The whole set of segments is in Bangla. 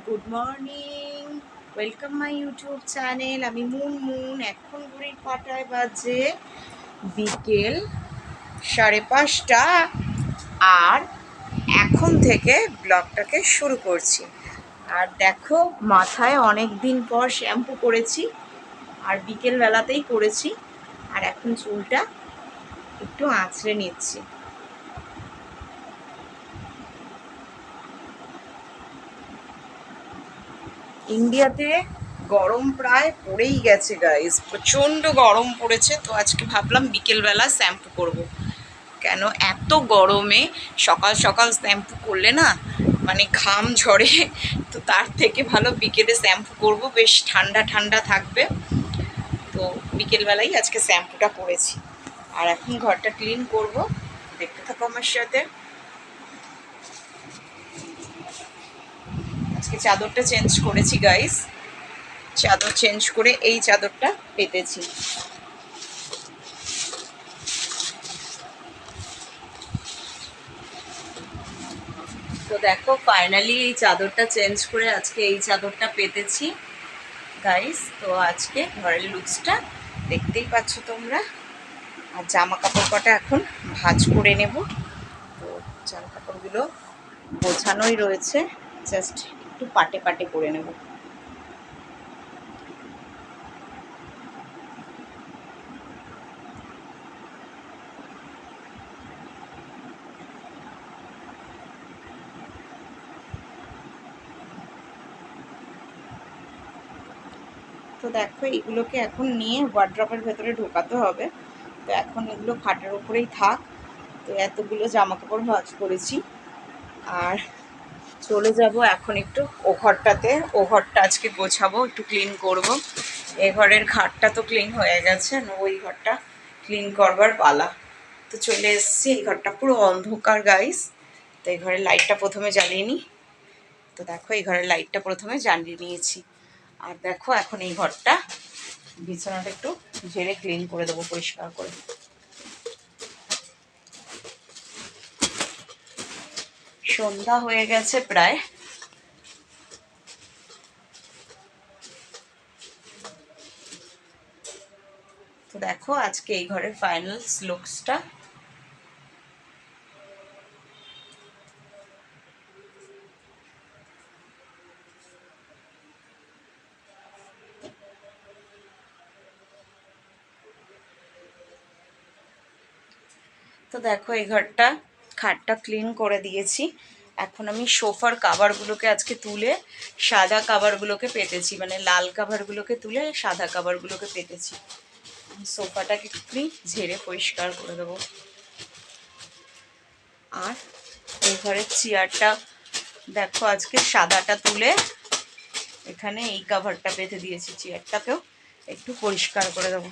Good morning, welcome my YouTube channel. আমি মুনমুন। এখন ঘড়ির কাঁটায় বাজে বিকেল 5:30, আর এখন থেকে ব্লগটাকে শুরু করছি। আর দেখো, মাথায় অনেক দিন পর শ্যাম্পু করেছি, আর বিকেলবেলাতেই করেছি। আর এখন চুলটা একটু আঁচড়ে নিচ্ছি। ইন্ডিয়াতে গরম প্রায় পড়েই গেছে গাইস, প্রচণ্ড গরম পড়েছে। তো আজকে ভাবলাম বিকেলবেলা শ্যাম্পু করব। কেন এত গরমে সকাল সকাল শ্যাম্পু করলে না মানে ঘাম ঝরে, তো তার থেকে ভালো বিকেলে শ্যাম্পু করব, বেশ ঠান্ডা ঠান্ডা থাকবে। তো বিকেলবেলাই আজকে শ্যাম্পুটা করেছি। আর এখন ঘরটা ক্লিন করব, দেখতে থাকো আমার সাথে। আজকে চাদরটা চেঞ্জ করেছি গাইস, চাদর চেঞ্জ করে এই চাদরটা পেতেছি। তো দেখো, ফাইনালি এই চাদরটা চেঞ্জ করে আজকে এই চাদরটা পেতেছি গাইস। তো আজকে ঘরের লুকসটা দেখতেই পাচ্ছ তোমরা। আর জামা কাপড় কটা এখন ভাঁজ করে নেব। তো জামা কাপড়গুলো গোছানোই রয়েছে, জাস্ট একটু পাটে পাটে করে নেব। তো দেখো, এগুলোকে এখন নিয়ে ওয়ার্ড্রপের ভেতরে ঢোকাতে হবে। তো এখন এগুলো খাটের উপরেই থাক। তো এতগুলো জামা কাপড় ভাঁজ করেছি, আর চলে যাব এখন একটু ও ঘরটাতে। ও ঘরটা আজকে গোছাবো, একটু ক্লিন করব। এ ঘরের খাটটা তো ক্লিন হয়ে গেছে, ওই ঘরটা ক্লিন করবার পালা। তো চলে এসেছি। এই ঘরটা পুরো অন্ধকার গাইস। তো এই ঘরের লাইটটা প্রথমে জ্বালিয়ে নিই। তো দেখো, এই ঘরের লাইটটা প্রথমে জ্বালিয়ে নিয়েছি। আর দেখো, এখন এই ঘরটা বিছানাটা একটু ঝেড়ে ক্লিন করে দেবো, পরিষ্কার করে। সন্ধ্যা হয়ে গেছে প্রায়। তো দেখো, আজকে এই ঘরের ফাইনাল লুকসটা। তো দেখো, এই ঘরটা খাটটা ক্লিন করে দিয়েছি। এখন আমি সোফার কাভারগুলোকে আজকে তুলে সাদা কাভারগুলোকে পেতেছি, মানে লাল কাভারগুলোকে তুলে সাদা কাভারগুলোকে পেতেছি। সোফাটাকে একটু ঝেড়ে পরিষ্কার করে দেবো। আর এই ঘরের চেয়ারটা দেখো, আজকে সাদাটা তুলে এখানে এই কাভারটা পেতে দিয়েছি। চেয়ারটাকেও একটু পরিষ্কার করে দেবো।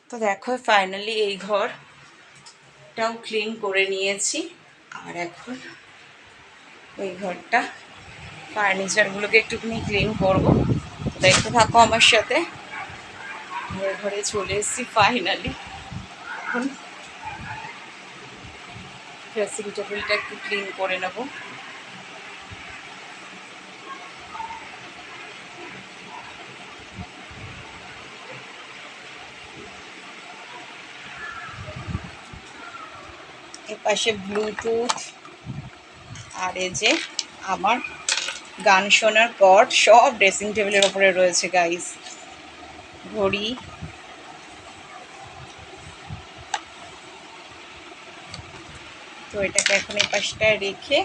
তো দেখো, ফাইনালি এই ঘরটাও ক্লিন করে নিয়েছি। আর এখন ওই ঘরটা, ফার্নিচারগুলোকে একটুখানি ক্লিন করবো। দেখতে থাকো আমার সাথে। ঘরে ঘরে চলে এসেছি ফাইনালি। এখন ড্রেসিং টেবিলটা একটু ক্লিন করে নেবো। এপাশে ব্লুটুথ, আর এই যে আমার গান শোনার কর্ড সব ড্রেসিং টেবিলের ওপরে রয়েছে গাইস। ঘড়ি, তো এটাকে এখন এই পাশটায় রেখে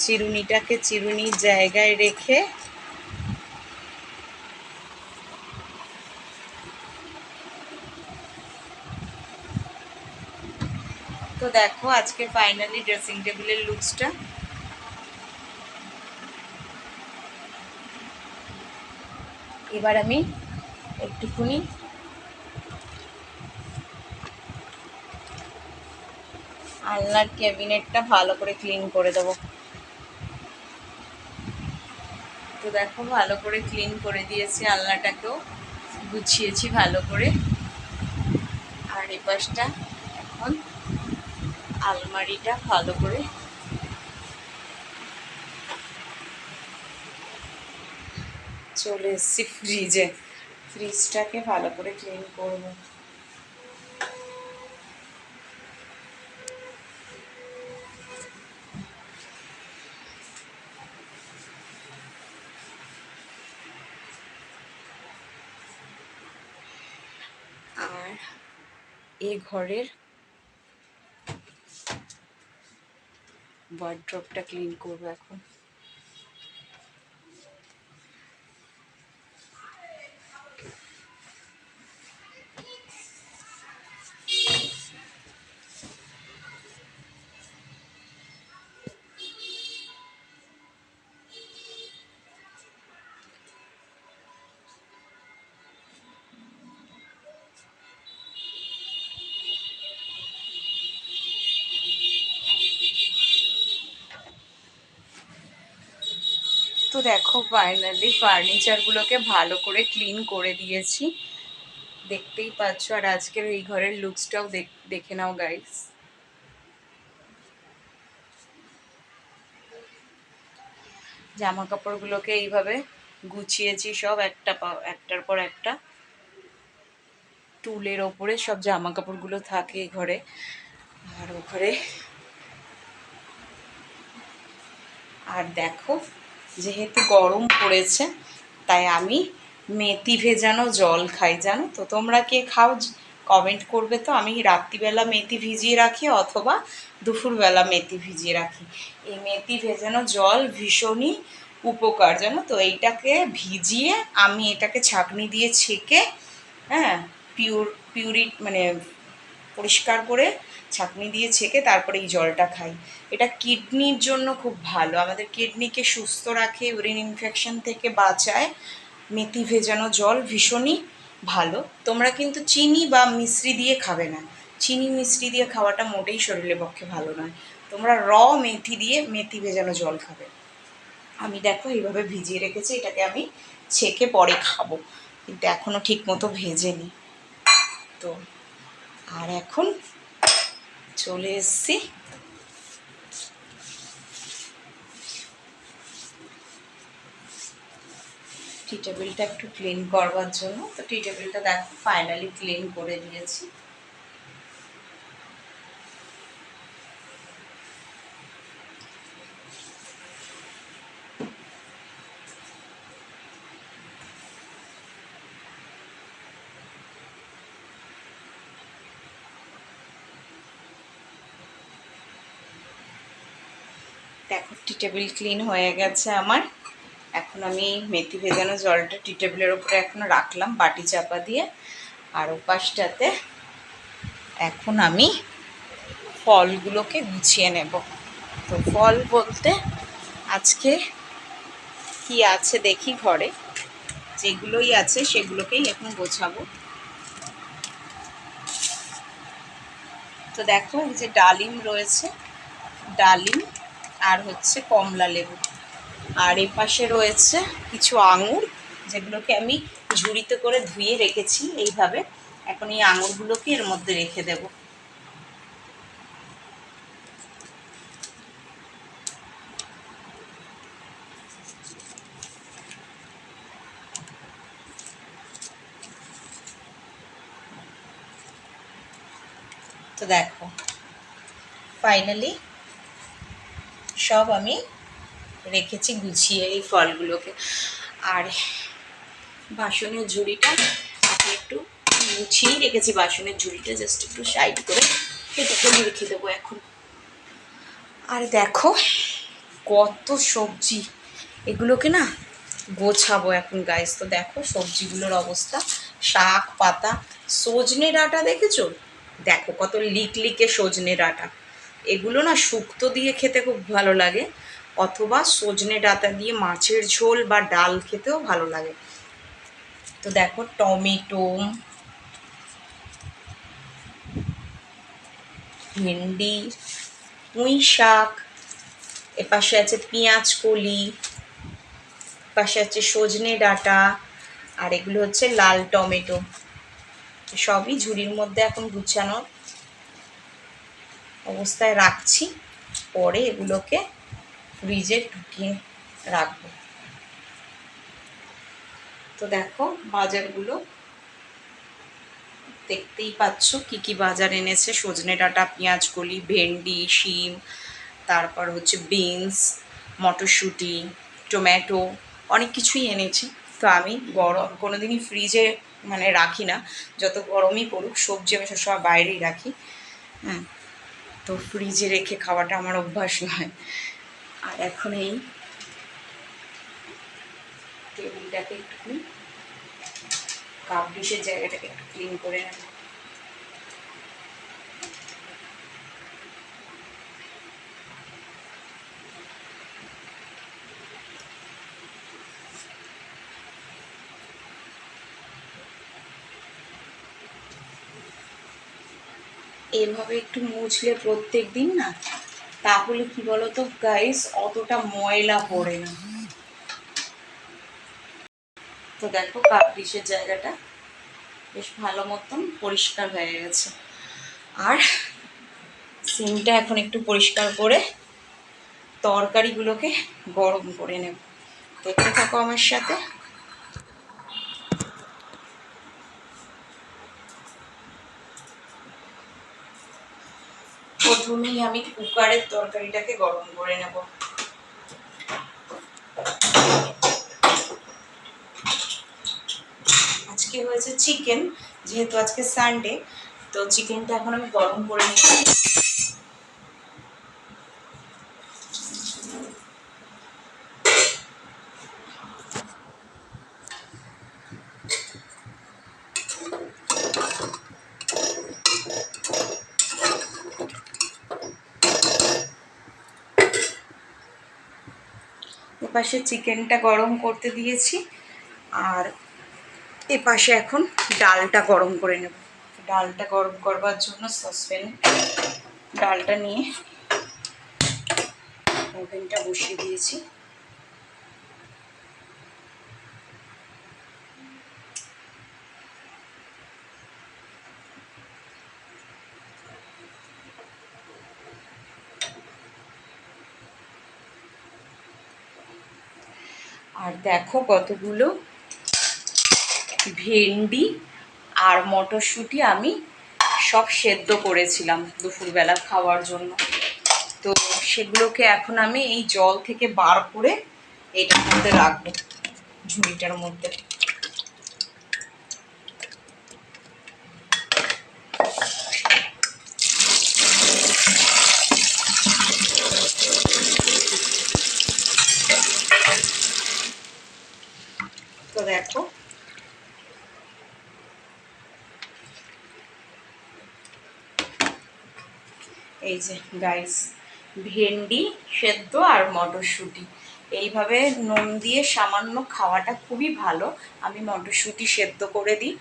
চিরুনিটাকে চিরুনির জায়গায় রেখে তো দেখো, আজকে ফাইনালি ড্রেসিং টেবিলের লুকসটা। এবার আমি একটুখানি আলনার ক্যাবিনেটটা ভালো করে ক্লিন করে দেবো। তো দেখো, ভালো করে ক্লিন করে দিয়েছি, আলনাটাকেও গুছিয়েছি ভালো করে। আর এই পাশটা এখন আলমারিটা ভালো করে চলে এসেছি ফ্রিজে, ফ্রিজটাকে ভালো করে ক্লিন করব। আর এই ঘরের ওয়ার্ড্রপটা ক্লিন করবো এখন। তো দেখো ফাইনালি ফার্নিচারগুলোকে ভালো করে ক্লিন করে দিয়েছি, দেখতেই পাচ্ছ। আর আজকের এই ঘরের লুকসটাও দেখে নাও গাইস। জামা কাপড়গুলোকে এইভাবে গুছিয়েছি সব একটার পর একটা। টুলের ওপরে সব জামা কাপড়গুলো থাকে এই ঘরে। আর ও ঘরে আর দেখো, যেহেতু গরম পড়েছে তাই আমি মেথি ভেজানো জল খাই, জানো তো। তোমরা কে খাও কমেন্ট করবে তো। আমি রাত্রিবেলা মেথি ভিজিয়ে রাখি অথবা দুপুরবেলা মেথি ভিজিয়ে রাখি। এই মেথি ভেজানো জল ভীষণই উপকার, জানো তো। এইটাকে ভিজিয়ে আমি এটাকে ছাঁকনি দিয়ে ছেঁকে, হ্যাঁ, মানে পরিষ্কার করে ছাঁকনি দিয়ে ছেঁকে তারপরে এই জলটা খাই। এটা কিডনির জন্য খুব ভালো, আমাদের কিডনিকে সুস্থ রাখে, ইউরিন ইনফেকশন থেকে বাঁচায়। মেথি ভেজানো জল ভীষণই ভালো। তোমরা কিন্তু চিনি বা মিশ্রি দিয়ে খাবে না, চিনি মিশ্রি দিয়ে খাওয়াটা মোটেই শরীরের পক্ষে ভালো নয়। তোমরা মেথি দিয়ে মেথি ভেজানো জল খাবে। আমি দেখো এইভাবে ভিজিয়ে রেখেছি, এটাকে আমি ছেঁকে পরে খাবো, কিন্তু এখনও ঠিক মতো ভেজেনি তো। আর এখন চলে এসছি টি টেবিলটা একটু ক্লিন করবার জন্য। তো টি টেবিলটা দেখো ফাইনালি ক্লিন করে দিয়েছি। দেখো টি টেবিল ক্লিন হয়ে গেছে আমার। এখন আমি মেথি ভেজানো জলটা টি টেবিলের ওপরে এখন রাখলাম বাটি চাপা দিয়ে। আর ওপাশটাতে এখন আমি ফলগুলোকে গুছিয়ে নেব। তো ফল বলতে আজকে কি আছে দেখি, ঘরে যেগুলোই আছে সেগুলোকেই এখন গোছাবো। তো দেখো এই যে ডালিম রয়েছে, ডালিম আর হচ্ছে কমলা লেবু। আর এ পাশে রয়েছে কিছু আঙুর, যেগুলোকে আমি ঝুড়িতে করে ধুয়ে রেখেছি এইভাবে। এখন এই আঙুরগুলোকে এর মধ্যে রেখে দেব। তো দেখো ফাইনালি সব আমি রেখেছি গুছিয়ে এই ফলগুলোকে। আর বাসনের ঝুড়িটা আমি একটু গুছিয়েই রেখেছি, বাসনের ঝুড়িটা জাস্ট একটু সাইড করে কেটে করে রেখে দেবো এখন। আর দেখো কত সবজি, এগুলোকে না গোছাবো এখন গাইস। তো দেখো সবজিগুলোর অবস্থা, শাক পাতা, সজনে ডাঁটা দেখেছো, দেখো কত লিকলিকে সজনে ডাঁটা। এগুলো না শুক্তো দিয়ে খেতে খুব ভালো লাগে, অথবা সজনে ডাঁটা দিয়ে মাছের ঝোল বা ডাল খেতেও ভালো লাগে। তো দেখো টমেটো, ভেন্ডি, পুঁই শাক, এপাশে আছে পেঁয়াজ কলি, পাশে আছে সজনে ডাঁটা, আর এগুলো হচ্ছে লাল টমেটো। সবই ঝুড়ির মধ্যে এখন গুছানোর অবস্থায় রাখছি, পরে এগুলোকে ফ্রিজে ঢুকিয়ে রাখবো। তো দেখো বাজারগুলো দেখতেই পাচ্ছ কি কি বাজার এনেছে। সজনে ডাঁটা, পেঁয়াজ কলি, ভেন্ডি, শিম, তারপর হচ্ছে বিনস, মটরশুঁটি, টমেটো, অনেক কিছুই এনেছি। তো আমি গরম কোনো দিনই ফ্রিজে মানে রাখি না, যত গরমই পড়ুক সবজি আমি সবসময় বাইরেই রাখি। হ্যাঁ, তো ফ্রিজে রেখে খাওয়াটা আমার অভ্যাস নয়। আর এখন এই টেবিলটাকে একটু কাপ ডিশের জায়গাটাকে একটু ক্লিন করে নেব। এভাবে একটু মুছলে প্রত্যেক দিন না, তাহলে কি বলতো গাইস, অতটা ময়লা পড়ে না। তো দেখো কাপ ডিশের জায়গাটা বেশ ভালো মতন পরিষ্কার হয়ে গেছে। আর সিমটা এখন একটু পরিষ্কার করে তরকারিগুলোকে গরম করে নেব। দেখতে থাকো আমার সাথে। প্রথমেই আমি কুকারের তরকারিটাকে গরম করে নেব। আজকে হয়েছে চিকেন, যেহেতু আজকে সানডে, তো চিকেনটা এখন আমি গরম করে নিচ্ছি। এপাশে চিকেনটা গরম করতে দিয়েছি, আর এপাশে এখন ডালটা গরম করে নেব। ডালটা গরম করবার জন্য সসপ্যানে ডালটা নিয়ে ওভেনটা বসিয়ে দিয়েছি। আর দেখো কতগুলো ভেন্ডি আর মটরশুঁটি আমি সব সেদ্ধ করেছিলাম দুপুরবেলা খাওয়ার জন্য। তো সেগুলোকে এখন আমি এই জল থেকে বার করে এটার মধ্যে রাখবো, ঝুড়িটার মধ্যে। তো দেখো এই যে গাইস, ভেন্ডি সেদ্ধ আর মটরশুঁটি এইভাবে নুন দিয়ে সামান্য খাওয়াটা খুবই ভালো। আমি মটরশুঁটি সেদ্ধ করে দিই,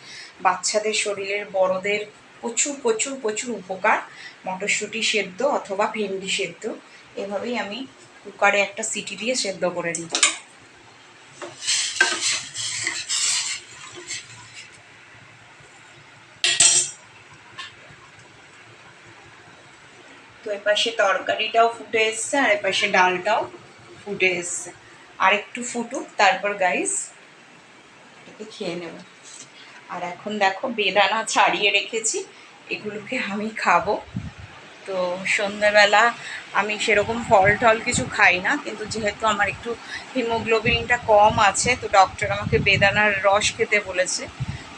বাচ্চাদের শরীরের, বড়দের প্রচুর প্রচুর প্রচুর উপকার মটরশুঁটি সেদ্ধ অথবা ভেন্ডি সেদ্ধ। এভাবেই আমি কুকারে একটা সিটি দিয়ে সেদ্ধ করে দিই। তো এপাশে তরকারিটাও ফুটে এসছে আর এপাশে ডালটাও ফুটে এসছে। আর একটু ফুটুক, তারপর গাইস এটাকে খেয়ে নেব। আর এখন দেখো বেদানা ছাড়িয়ে রেখেছি, এগুলোকে আমি খাবো। তো সন্ধ্যাবেলা আমি সেরকম ফল টল কিছু খাই না, কিন্তু যেহেতু আমার একটু হিমোগ্লোবিনটা কম আছে, তো ডক্টর আমাকে বেদানার রস খেতে বলেছে,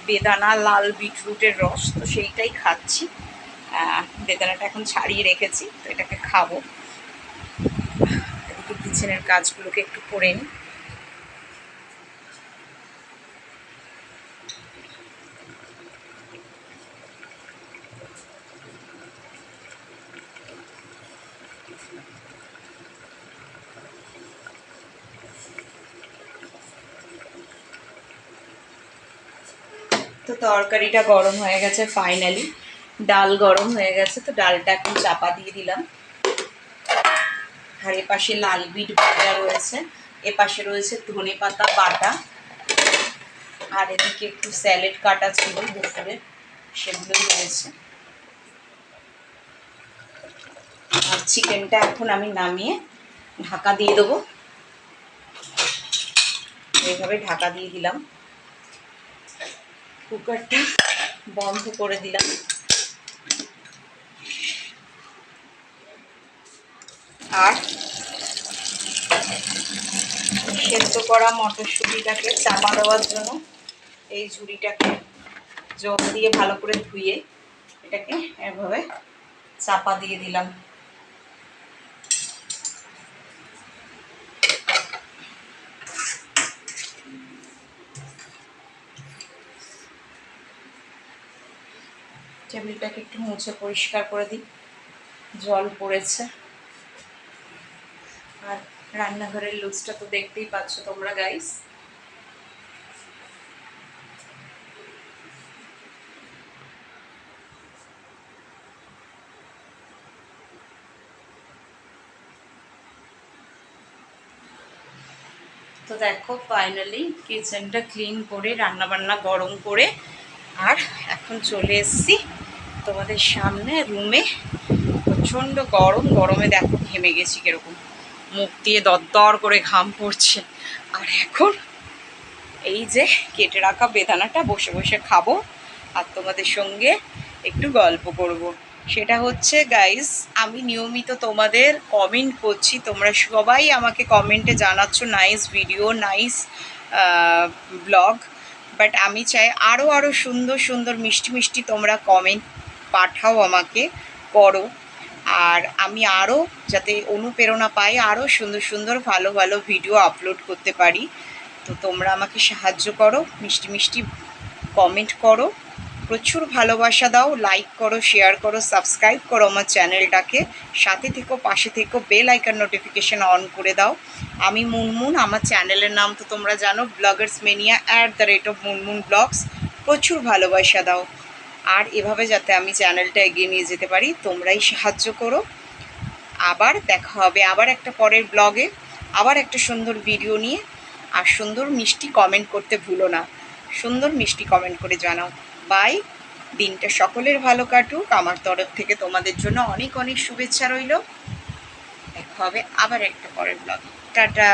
বেদানা, লাল বিটরুটের রস, তো সেইটাই খাচ্ছি। বেদানাটা এখন ছাড়িয়ে রেখেছি, তো এটাকে খাবো। এদিকে কিচেনের কাজগুলোকে একটু করে নিই। তো তরকারিটা গরম হয়ে গেছে ফাইনালি, ডাল গরম হয়ে গেছে, তো ডালটা এখন চাপা দিয়ে দিলাম। আর এপাশে লাল বিট ভাজা রয়েছে, এপাশে রয়েছে ধনে পাতা বাটা, আর এদিকে একটু স্যালাড কাটা ছিল দুপুরে, সেগুলোই রয়েছে। আর চিকেনটা এখন আমি নামিয়ে ঢাকা দিয়ে দেবো। এইভাবে ঢাকা দিয়ে দিলাম। কুকারটা বন্ধ করে দিলাম। আর সেদ্ধ করা মটরশুঁটিটাকে চাপা দেওয়ার জন্য এই ঝুড়িটাকে জল দিয়ে ভালো করে ধুয়ে এটাকে এভাবে চাপা দিয়ে দিলাম। টেবিলটাকে একটু মুছে পরিষ্কার করে দিই, জল পড়েছে। আর রান্নাঘরের লুকসটা তো দেখতেই পাচ্ছ তোমরা গাইস। তো দেখো ফাইনালি কিচেনটা ক্লিন করে রান্নাবান্না গরম করে আর এখন চলে এসেছি তোমাদের সামনে রুমে। প্রচণ্ড গরম, গরমে দেখো ঘেমে গেছি কিরকম, মুখ দিয়ে দরদর করে ঘাম পড়ছে। আর এখন এই যে কেটে রাখা বেদানাটা বসে বসে খাবো আর তোমাদের সঙ্গে একটু গল্প করব। সেটা হচ্ছে গাইস, আমি নিয়মিত তোমাদের কমেন্ট করছি, তোমরা সবাই আমাকে কমেন্টে জানাচ্ছ nice video, nice blog, but আমি চাই আরও আরও সুন্দর সুন্দর মিষ্টি মিষ্টি তোমরা কমেন্ট পাঠাও আমাকে, করো। আর আমি আরও যাতে অনুপ্রেরণা পাই, আরও সুন্দর সুন্দর ভালো ভালো ভিডিও আপলোড করতে পারি। তো তোমরা আমাকে সাহায্য করো, মিষ্টি মিষ্টি কমেন্ট করো, প্রচুর ভালোবাসা দাও, লাইক করো, শেয়ার করো, সাবস্ক্রাইব করো আমার চ্যানেলটাকে, সাথে থেকো, পাশে থেকো, বেল আইকন নোটিফিকেশান অন করে দাও। আমি মুনমুন, আমার চ্যানেলের নাম তো তোমরা জানো, ব্লগার্স মেনিয়া @মুনমুন ব্লগস। প্রচুর ভালোবাসা দাও আর এভাবে যাতে আমি চ্যানেলটা এগিয়ে নিয়ে যেতে পারি তোমরাই সাহায্য করো। আবার দেখা হবে আবার একটা পরের ব্লগে, আবার একটা সুন্দর ভিডিও নিয়ে। আর সুন্দর মিষ্টি কমেন্ট করতে ভুলো না, সুন্দর মিষ্টি কমেন্ট করে জানাও। বাই। দিনটা সকলের ভালো কাটুক, আমার তরফ থেকে তোমাদের জন্য অনেক অনেক শুভেচ্ছা রইল। দেখা হবে আবার একটা পরের ব্লগে। টাটা।